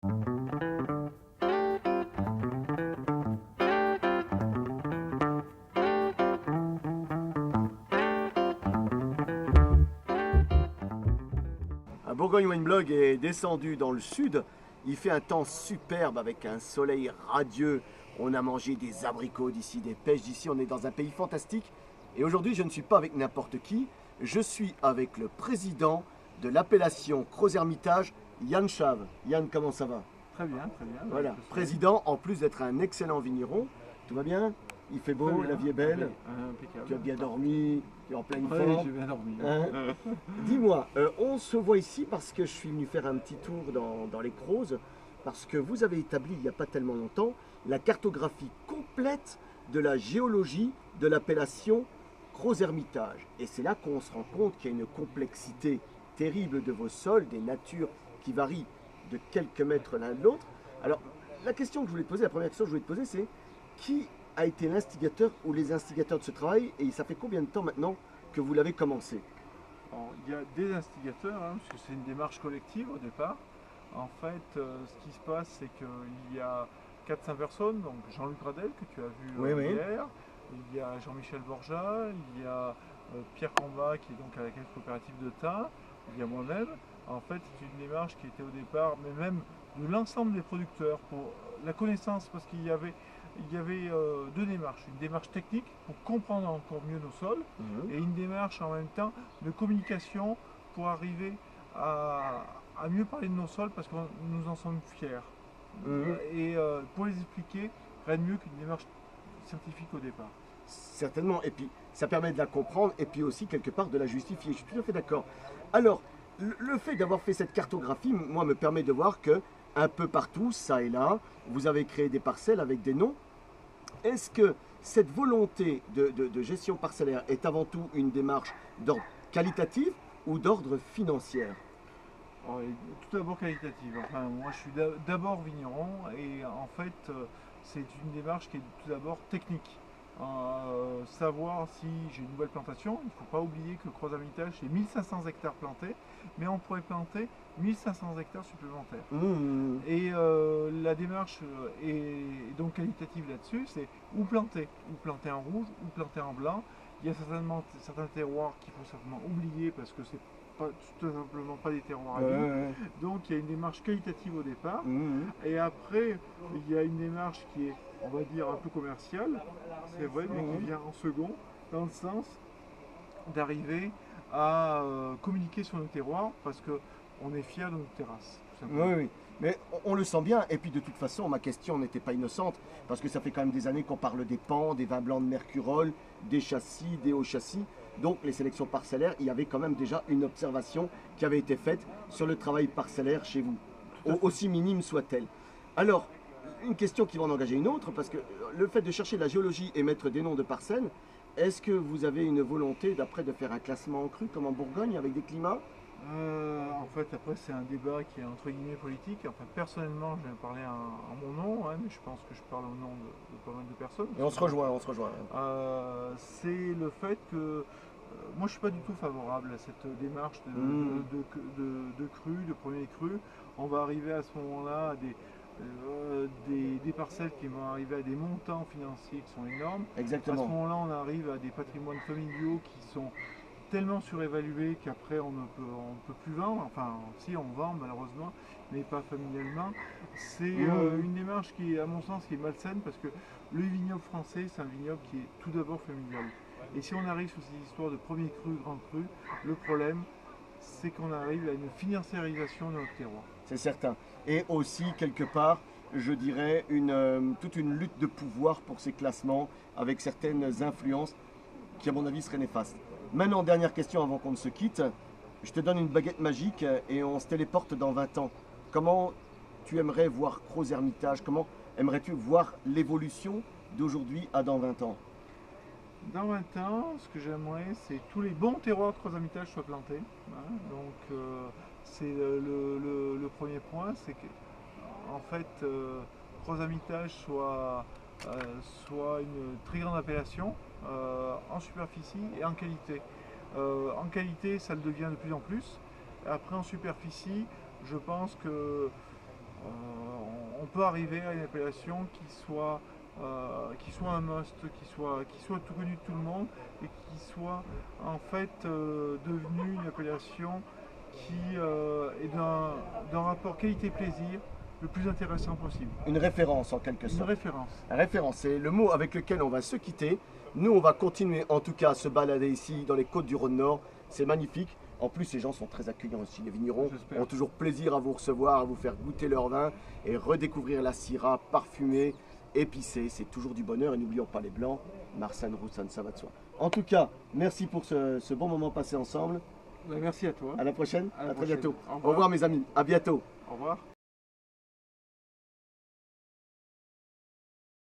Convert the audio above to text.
Bourgogne Wine Blog est descendu dans le sud. Il fait un temps superbe avec un soleil radieux. On a mangé des abricots d'ici, des pêches d'ici. On est dans un pays fantastique. Et aujourd'hui, je ne suis pas avec n'importe qui. Je suis avec le président de l'appellation Crozes-Hermitage, Yann Chave. Yann, comment ça va? Très bien, très bien. Voilà, président, en plus d'être un excellent vigneron. Tout va bien? Il fait beau, la vie est belle. Impeccable. Tu as bien dormi, tu es en pleine Oui, forme. j'ai bien dormi. Hein? Dis-moi, on se voit ici parce que je suis venu faire un petit tour dans les Crozes, parce que vous avez établi il n'y a pas tellement longtemps la cartographie complète de la géologie de l'appellation Crozes-Hermitage. Et c'est là qu'on se rend compte qu'il y a une complexité terrible de vos sols, des natures qui varient de quelques mètres l'un de l'autre. Alors, la question que je voulais te poser, la première question que je voulais te poser, c'est qui a été l'instigateur ou les instigateurs de ce travail, et ça fait combien de temps maintenant que vous l'avez commencé? Alors, il y a des instigateurs, parce que c'est une démarche collective au départ. En fait, ce qui se passe, c'est qu'il y a 4-5 personnes, donc Jean-Luc Radel, que tu as vu hier, il y a Jean-Michel Borja, il y a Pierre Combat, qui est donc à la Caisse coopérative de Tain, il y a moi-même. En fait, c'est une démarche qui était au départ, mais même de l'ensemble des producteurs, pour la connaissance, parce qu'il y avait deux démarches. Une démarche technique pour comprendre encore mieux nos sols et une démarche en même temps de communication pour arriver à mieux parler de nos sols parce que nous en sommes fiers. Et pour les expliquer, rien de mieux qu'une démarche scientifique au départ. Certainement, et puis ça permet de la comprendre et puis aussi quelque part de la justifier. Je suis tout à fait d'accord. Alors, le fait d'avoir fait cette cartographie, moi, me permet de voir que un peu partout, ça et là, vous avez créé des parcelles avec des noms. Est-ce que cette volonté de gestion parcellaire est avant tout une démarche d'ordre qualitatif ou d'ordre financier? Tout d'abord qualitative. Enfin, moi, je suis d'abord vigneron et en fait, c'est une démarche qui est tout d'abord technique. Savoir si j'ai une nouvelle plantation, il ne faut pas oublier que Crozes-Hermitage, c'est 1500 hectares plantés, mais on pourrait planter 1500 hectares supplémentaires. Et la démarche est donc qualitative là-dessus, c'est où planter en rouge, ou planter en blanc. Il y a certainement certains terroirs qu'il faut certainement oublier parce que c'est tout simplement pas des terroirs à vie. Donc il y a une démarche qualitative au départ. Et après, il y a une démarche qui est, on va dire, un peu commerciale, c'est vrai, mais qui vient en second, dans le sens d'arriver à communiquer sur nos terroirs parce qu'on est fiers de notre terrasse. Oui, mais on le sent bien. Et puis de toute façon, ma question n'était pas innocente parce que ça fait quand même des années qu'on parle des pans, des vins blancs de Mercurol, des châssis, des hauts châssis. Donc les sélections parcellaires, il y avait quand même déjà une observation qui avait été faite sur le travail parcellaire chez vous, aussi minime soit-elle. Alors, une question qui va en engager une autre, parce que le fait de chercher de la géologie et mettre des noms de parcelles, est-ce que vous avez une volonté d'après de faire un classement en cru comme en Bourgogne avec des climats? En fait, après, c'est un débat qui est entre guillemets politique. Enfin, personnellement, je vais parler en mon nom, mais je pense que je parle au nom de pas mal de personnes. Et on se rejoint, on se rejoint. C'est le fait que moi, je suis pas du tout favorable à cette démarche de cru, de premier cru. On va arriver à ce moment-là à des parcelles qui vont arriver à des montants financiers qui sont énormes. Exactement. À ce moment-là, on arrive à des patrimoines familiaux qui sont tellement surévalué qu'après on ne peut plus vendre, enfin si on vend malheureusement, mais pas familialement. C'est une démarche qui est à mon sens qui est malsaine parce que le vignoble français c'est un vignoble qui est tout d'abord familial. Et si on arrive sur ces histoires de premier cru, grand cru, le problème c'est qu'on arrive à une financiarisation de notre terroir. C'est certain. Et aussi quelque part, je dirais, toute une lutte de pouvoir pour ces classements avec certaines influences qui à mon avis seraient néfastes. Maintenant, dernière question avant qu'on ne se quitte. Je te donne une baguette magique et on se téléporte dans 20 ans. Comment tu aimerais voir Crozes-Hermitage? Comment aimerais-tu voir l'évolution d'aujourd'hui à dans 20 ans? Dans 20 ans, ce que j'aimerais, c'est que tous les bons terroirs de Crozes-Hermitage soient plantés. Donc, c'est le premier point, c'est que en fait, Crozes-Hermitage soit une très grande appellation en superficie et en qualité. En qualité, ça le devient de plus en plus. Après, en superficie, je pense que peut arriver à une appellation qui soit un must, qui soit tout connu de tout le monde et qui soit en fait devenue une appellation qui est d'un rapport qualité-plaisir le plus intéressant possible. Une référence en quelque Une sorte. référence. Référence, c'est le mot avec lequel on va se quitter. Nous, on va continuer en tout cas à se balader ici dans les côtes du Rhône-Nord. C'est magnifique. En plus, les gens sont très accueillants aussi. Les vignerons J'espère. ont toujours plaisir à vous recevoir, à vous faire goûter leur vin et redécouvrir la Syrah parfumée, épicée. C'est toujours du bonheur. Et n'oublions pas les blancs. Marsanne, Roussanne, ça va de soi. En tout cas, merci pour ce bon moment passé ensemble. Merci à toi. À la prochaine. À la À très prochaine. bientôt. Au revoir. Au revoir mes amis. À bientôt. Au revoir.